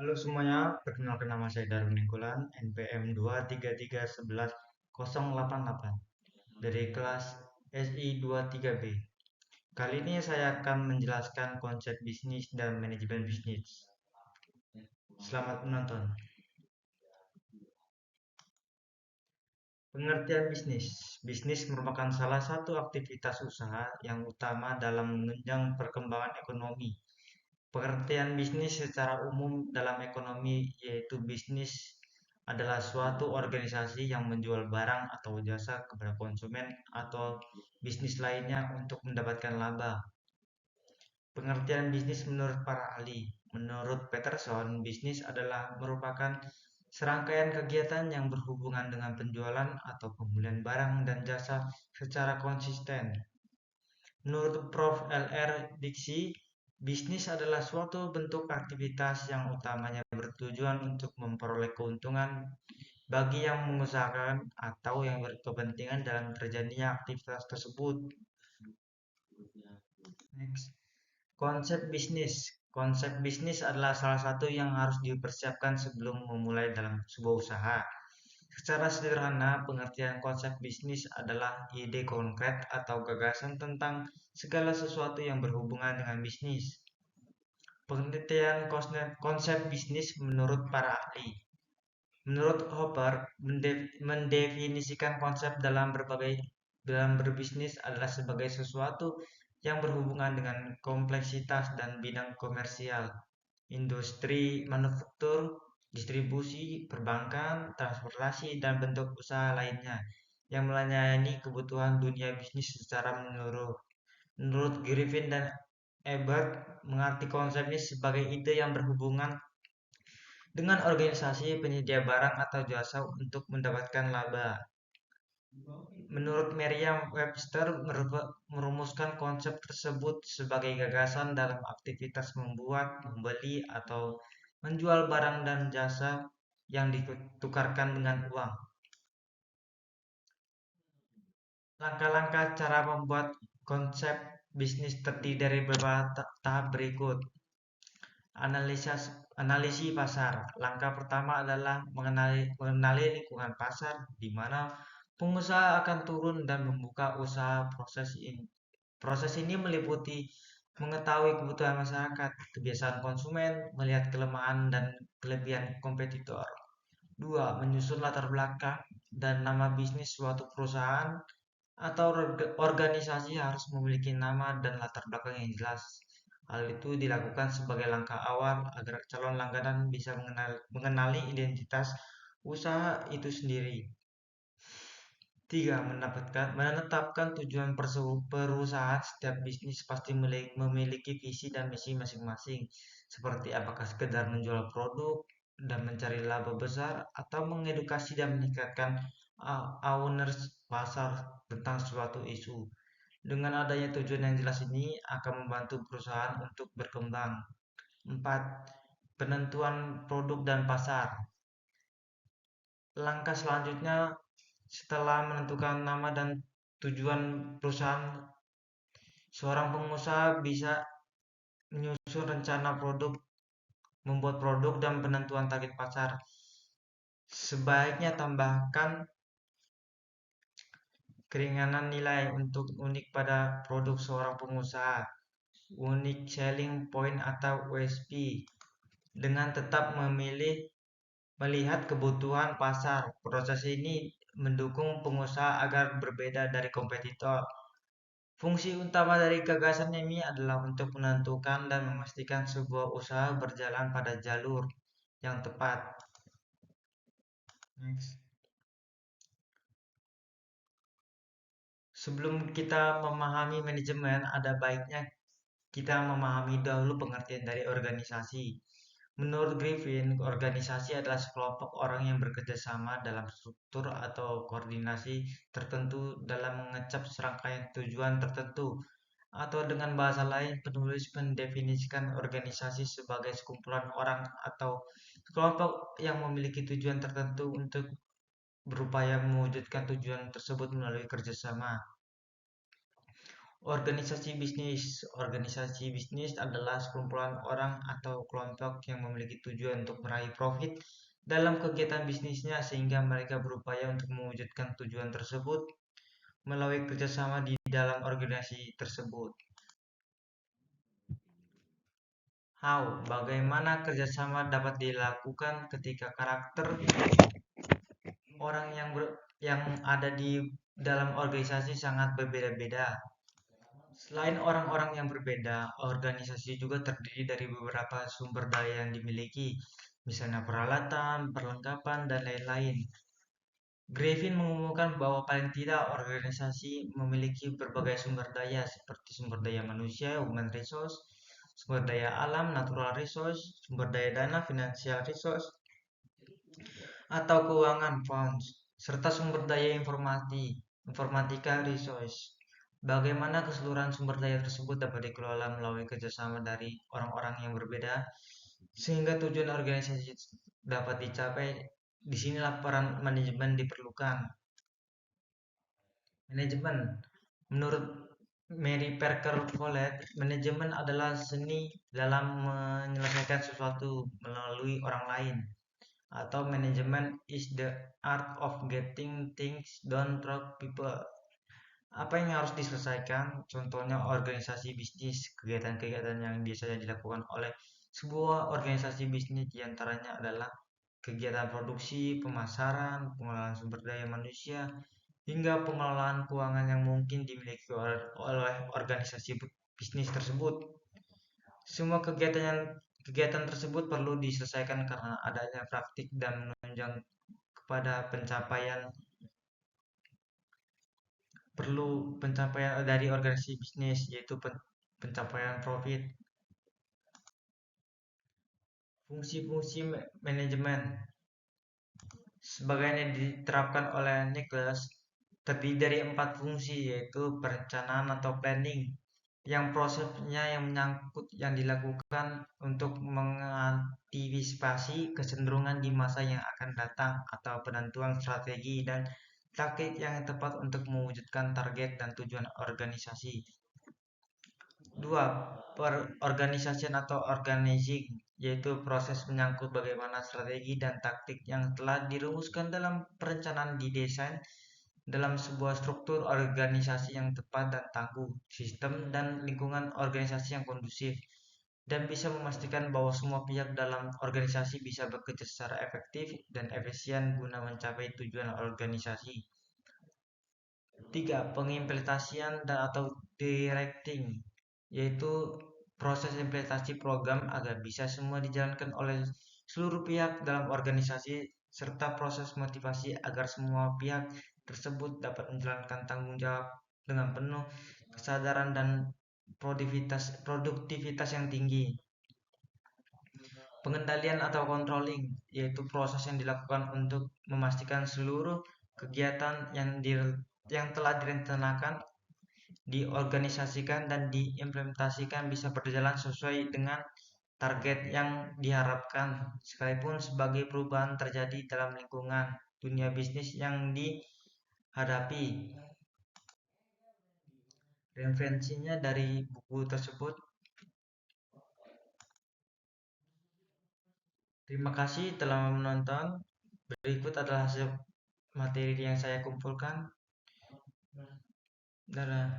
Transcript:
Halo semuanya, perkenalkan nama saya Darwin Ninggolan, NPM 233110088 dari kelas SI 23B. Kali ini saya akan menjelaskan konsep bisnis dan manajemen bisnis. Selamat menonton. Pengertian bisnis. Bisnis merupakan salah satu aktivitas usaha yang utama dalam menunjang perkembangan ekonomi. Pengertian bisnis secara umum dalam ekonomi yaitu bisnis adalah suatu organisasi yang menjual barang atau jasa kepada konsumen atau bisnis lainnya untuk mendapatkan laba. Pengertian bisnis menurut para ahli. Menurut Peterson, bisnis adalah merupakan serangkaian kegiatan yang berhubungan dengan penjualan atau pembelian barang dan jasa secara konsisten. Menurut Prof. L.R. Diksi, bisnis adalah suatu bentuk aktivitas yang utamanya bertujuan untuk memperoleh keuntungan bagi yang mengusahakan atau yang berkepentingan dalam terjadinya aktivitas tersebut. Next. Konsep bisnis. Konsep bisnis adalah salah satu yang harus dipersiapkan sebelum memulai dalam sebuah usaha. Secara sederhana, pengertian konsep bisnis adalah ide konkret atau gagasan tentang segala sesuatu yang berhubungan dengan bisnis. Pengertian konsep bisnis menurut para ahli. Menurut Hopper, mendefinisikan konsep dalam berbisnis adalah sebagai sesuatu yang berhubungan dengan kompleksitas dan bidang komersial, industri manufaktur, distribusi, perbankan, transportasi, dan bentuk usaha lainnya yang melayani kebutuhan dunia bisnis secara menyeluruh. Menurut Griffin dan Ebert, mengerti konsep ini sebagai ide yang berhubungan dengan organisasi penyedia barang atau jasa untuk mendapatkan laba. Menurut Merriam-Webster, merumuskan konsep tersebut sebagai gagasan dalam aktivitas membuat, membeli, atau menjual barang dan jasa yang ditukarkan dengan uang. Langkah-langkah cara membuat konsep bisnis terdiri dari beberapa tahap berikut. Analisis pasar. Langkah pertama adalah mengenali lingkungan pasar di mana pengusaha akan turun dan membuka usaha. Proses ini meliputi mengetahui kebutuhan masyarakat, kebiasaan konsumen, melihat kelemahan dan kelebihan kompetitor. 2. Menyusun latar belakang dan nama bisnis suatu perusahaan atau organisasi harus memiliki nama dan latar belakang yang jelas. Hal itu dilakukan sebagai langkah awal agar calon langganan bisa mengenali identitas usaha itu sendiri. 3. Menetapkan tujuan perusahaan. Setiap bisnis pasti memiliki visi dan misi masing-masing, seperti apakah sekedar menjual produk dan mencari laba besar atau mengedukasi dan meningkatkan awareness pasar tentang suatu isu. Dengan adanya tujuan yang jelas ini akan membantu perusahaan untuk berkembang. 4. Penentuan produk dan pasar. Langkah selanjutnya setelah menentukan nama dan tujuan perusahaan, seorang pengusaha bisa menyusun rencana produk, membuat produk dan penentuan target pasar. Sebaiknya tambahkan keringanan nilai untuk unik pada produk seorang pengusaha, unique selling point atau USP, dengan tetap melihat kebutuhan pasar. Proses ini mendukung pengusaha agar berbeda dari kompetitor. Fungsi utama dari gagasan ini adalah untuk menentukan dan memastikan sebuah usaha berjalan pada jalur yang tepat. Next. Sebelum kita memahami manajemen, ada baiknya kita memahami dahulu pengertian dari organisasi. Menurut Griffin, organisasi adalah sekelompok orang yang bekerja sama dalam struktur atau koordinasi tertentu dalam mengecap serangkaian tujuan tertentu. Atau dengan bahasa lain, penulis mendefinisikan organisasi sebagai sekumpulan orang atau kelompok yang memiliki tujuan tertentu untuk berupaya mewujudkan tujuan tersebut melalui kerjasama. Organisasi bisnis. Organisasi bisnis adalah sekumpulan orang atau kelompok yang memiliki tujuan untuk meraih profit dalam kegiatan bisnisnya sehingga mereka berupaya untuk mewujudkan tujuan tersebut melalui kerjasama di dalam organisasi tersebut. How? Bagaimana kerjasama dapat dilakukan ketika karakter orang yang ada di dalam organisasi sangat berbeda-beda. Selain orang-orang yang berbeda, organisasi juga terdiri dari beberapa sumber daya yang dimiliki, misalnya peralatan, perlengkapan, dan lain-lain. Griffin mengumumkan bahwa paling tidak organisasi memiliki berbagai sumber daya seperti sumber daya manusia, human resource, sumber daya alam, natural resource, sumber daya dana, financial resource, atau keuangan funds, serta sumber daya informatika resource. Bagaimana keseluruhan sumber daya tersebut dapat dikelola melalui kerjasama dari orang-orang yang berbeda, sehingga tujuan organisasi dapat dicapai. Disinilah peran manajemen diperlukan. Manajemen, menurut Mary Parker Follett, manajemen adalah seni dalam menyelesaikan sesuatu melalui orang lain. Atau manajemen is the art of getting things done through people. Apa yang harus diselesaikan? Contohnya organisasi bisnis, kegiatan-kegiatan yang biasanya dilakukan oleh sebuah organisasi bisnis diantaranya adalah kegiatan produksi, pemasaran, pengelolaan sumber daya manusia, hingga pengelolaan keuangan yang mungkin dimiliki oleh organisasi bisnis tersebut. Semua kegiatan tersebut perlu diselesaikan karena adanya praktik dan menunjang kepada pencapaian dari organisasi bisnis, yaitu pencapaian profit. Fungsi-fungsi manajemen sebagaimana diterapkan oleh Nicholas terdiri dari 4 fungsi, yaitu perencanaan atau planning, yang prosesnya yang menyangkut yang dilakukan untuk mengantisipasi kecenderungan di masa yang akan datang atau penentuan strategi dan taktik yang tepat untuk mewujudkan target dan tujuan organisasi. 2. Organisation atau organizing, yaitu proses menyangkut bagaimana strategi dan taktik yang telah dirumuskan dalam perencanaan didesain dalam sebuah struktur organisasi yang tepat dan tangguh, sistem dan lingkungan organisasi yang kondusif, dan bisa memastikan bahwa semua pihak dalam organisasi bisa bekerja secara efektif dan efisien guna mencapai tujuan organisasi. 3. Pengimplementasian dan atau directing, yaitu proses implementasi program agar bisa semua dijalankan oleh seluruh pihak dalam organisasi serta proses motivasi agar semua pihak tersebut dapat menjalankan tanggung jawab dengan penuh kesadaran dan produktivitas yang tinggi. Pengendalian atau controlling, yaitu proses yang dilakukan untuk memastikan seluruh kegiatan yang telah direncanakan, diorganisasikan, dan diimplementasikan bisa berjalan sesuai dengan target yang diharapkan, sekalipun sebagai perubahan terjadi dalam lingkungan dunia bisnis yang dihadapi. Referensinya dari buku tersebut. Terima kasih telah menonton. Berikut adalah hasil materi yang saya kumpulkan. Dadah.